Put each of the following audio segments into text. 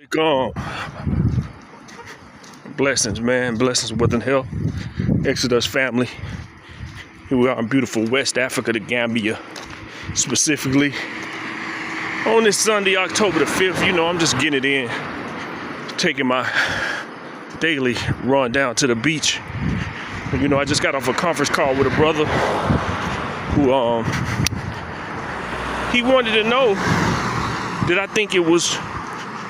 Come. Blessings, man. Blessings within hell. Exodus family. Here we are in beautiful West Africa, the Gambia. Specifically, on this Sunday, October the 5th, I'm just getting it in. Taking my daily run down to the beach. I just got off a conference call with a brother who, he wanted to know that I think it was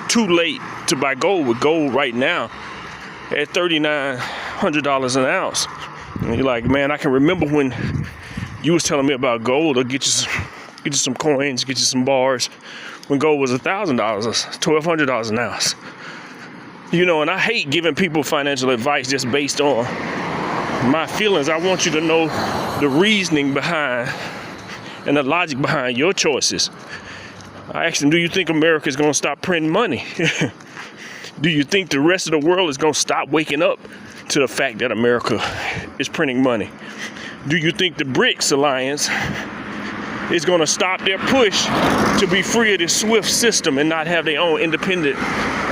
too late to buy gold, with gold right now at $3,900 an ounce. And you're like, man, I can remember when you was telling me about gold. I'll get you some coins, get you some bars when gold was $1,000, $1,200 an ounce. And I hate giving people financial advice just based on my feelings. I want you to know the reasoning behind and the logic behind your choices. I asked him, do you think America is going to stop printing money? Do you think the rest of the world is going to stop waking up to the fact that America is printing money? Do you think the BRICS alliance is going to stop their push to be free of this SWIFT system and not have their own independent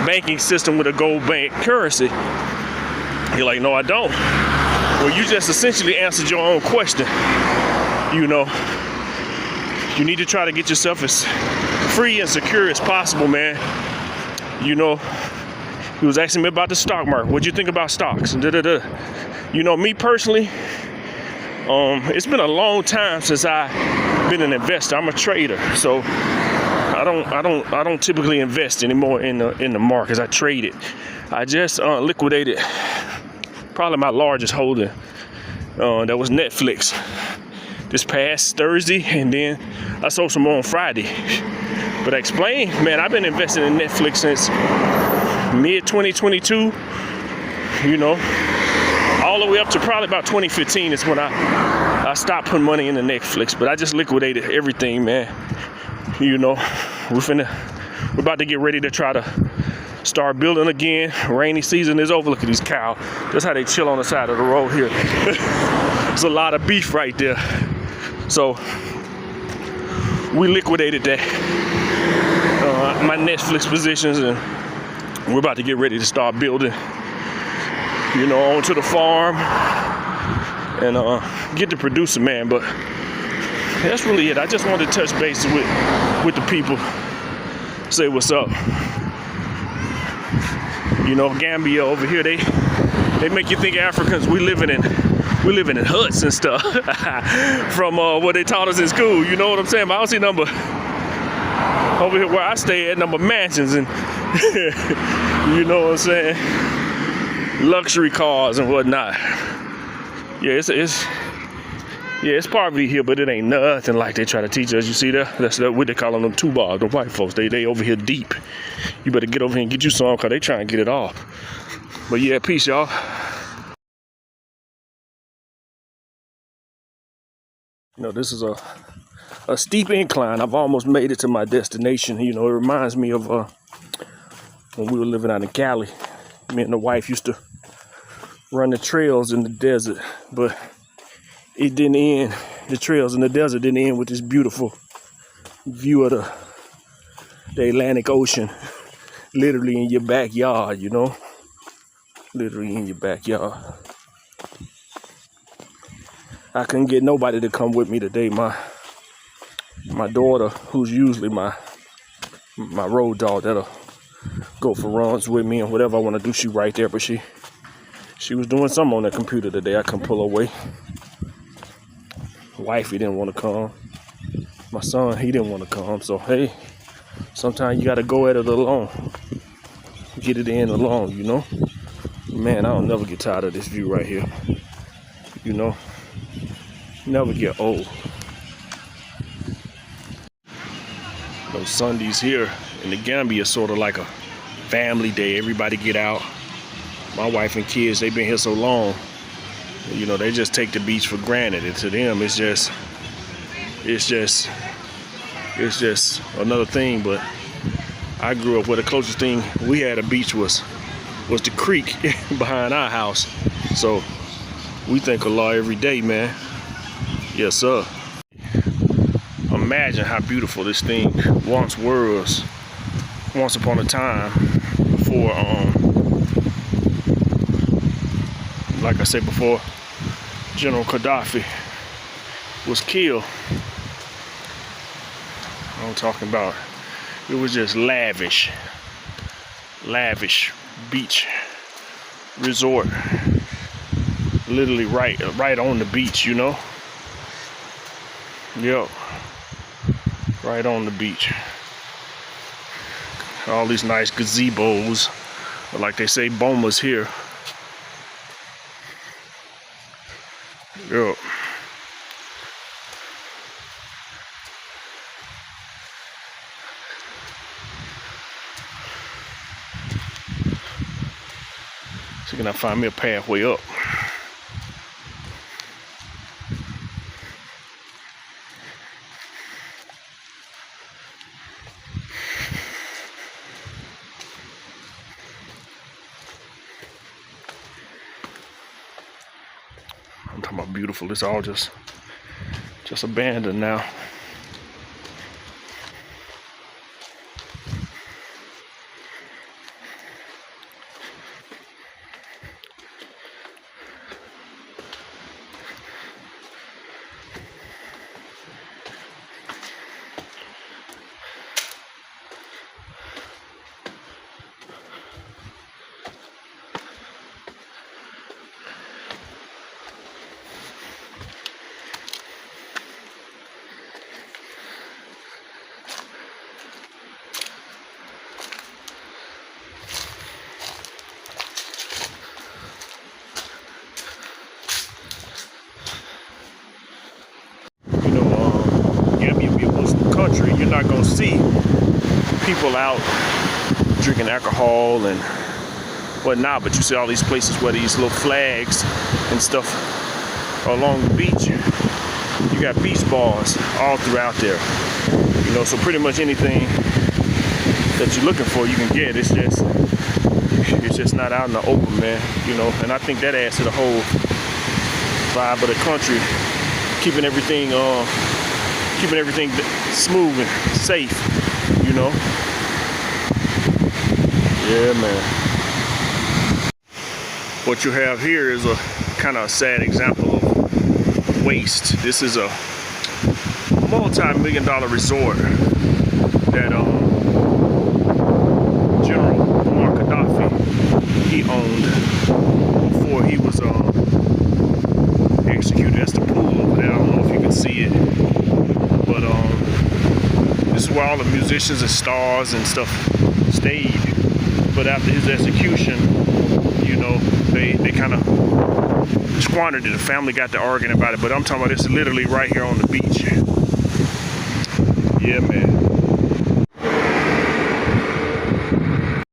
banking system with a gold bank currency? You're like, no, I don't. Well, you just essentially answered your own question. You need to try to get yourself as free and secure as possible, man. He was asking me about the stock market. What'd you think about stocks? And me personally, it's been a long time since I've been an investor. I'm a trader, so I don't typically invest anymore in the markets. I trade it. I just liquidated probably my largest holding. That was Netflix this past Thursday, and then I sold some more on Friday. But I explained, man, I've been investing in Netflix since mid-2022, all the way up to probably about 2015 is when I stopped putting money into Netflix. But I just liquidated everything, man. We're about to get ready to try to start building again. Rainy season is over. Look at these cows. That's how they chill on the side of the road here. There's a lot of beef right there. So we liquidated that, my Netflix positions, and we're about to get ready to start building, onto the farm and get to producing, man. But that's really it. I just wanted to touch base with the people, say what's up. Gambia over here, they make you think Africans, we living in huts and stuff from what they taught us in school. You know what I'm saying? But I don't see number over here where I stay at, number mansions and you know what I'm saying, luxury cars and whatnot. Yeah, it's poverty here, but it ain't nothing like they try to teach us. You see that? That's what they call them two bars, the white folks. They over here deep. You better get over here and get you some, because they trying to get it off. But yeah, peace, y'all. This is a steep incline. I've almost made it to my destination. It reminds me of when we were living out in Cali. Me and the wife used to run the trails in the desert, but it didn't end. The trails in the desert didn't end with this beautiful view of the Atlantic Ocean, literally in your backyard, literally in your backyard. I couldn't get nobody to come with me today. My daughter, who's usually my road dog, that'll go for runs with me and whatever I want to do, she right there. But she was doing something on the computer today. I couldn't pull her away. Wifey didn't want to come. My son, he didn't want to come. So hey, sometimes you gotta go at it alone. Get it in alone, Man, I don't never get tired of this view right here. Never get old. Those Sundays here in the Gambia is sort of like a family day. Everybody get out. My wife and kids, they've been here so long, they just take the beach for granted. And to them, it's just another thing. But I grew up where the closest thing we had a beach was the creek behind our house. So we thank Allah every day, man. Yes, sir. Imagine how beautiful this thing once was. Once upon a time. before, like I said before, General Gaddafi was killed. I'm talking about, it was just lavish beach resort, literally right on the beach, you know. Yep, right on the beach. All these nice gazebos, or like they say, bomas here. Yep. So can I find me a pathway up? I'm talking about beautiful. It's all just abandoned now. Country, you're not gonna see people out drinking alcohol and whatnot, but you see all these places where these little flags and stuff along the beach. You got beach bars all throughout there, you know, so pretty much anything that you're looking for you can get. It's just not out in the open, man, you know. And I think that adds to the whole vibe of the country, keeping everything smooth and safe, you know. Yeah, man. What you have here is a kind of a sad example of waste. This is a multi-million-dollar resort that General Muammar Gaddafi, he owned before he was executed. That's the pool over there. I don't know if you can see it. But this is where all the musicians and stars and stuff stayed. But after his execution, you know, they kind of squandered it. The family got to arguing about it. But I'm talking about this literally right here on the beach. Yeah, man.